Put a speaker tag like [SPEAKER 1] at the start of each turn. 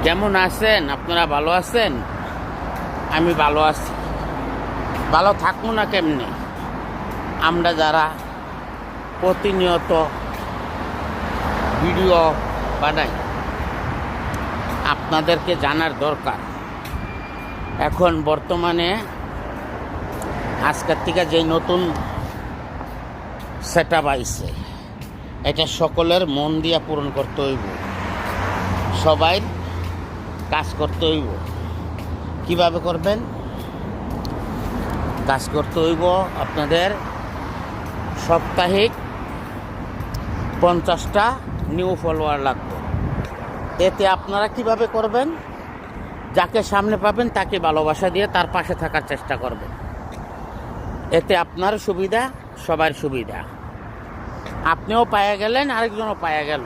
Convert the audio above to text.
[SPEAKER 1] কেমন আছেন আপনারা? ভালো আছেন? আমি ভালো আছি। ভালো থাকবো না কেমনে? আমরা যারা প্রতিনিয়ত ভিডিও বানাই, আপনাদেরকে জানার দরকার এখন বর্তমানে আজকের থেকে যে নতুন সেটআপ আইছে, এটা সকলের মন দিয়া পূরণ করতে হইব, সবাই কাজ করতে হইব। কিভাবে করবেন? কাজ করতে হইব আপনাদের সাপ্তাহিক 50টা নিউ ফলোয়ার লাগবে। এতে আপনারা কিভাবে করবেন? যাকে সামনে পাবেন তাকে ভালোবাসা দিয়ে তার পাশে থাকার চেষ্টা করবেন। এতে আপনার সুবিধা, সবার সুবিধা। আপনিও পায়া গেলেন, আরেকজনও পায়া গেল।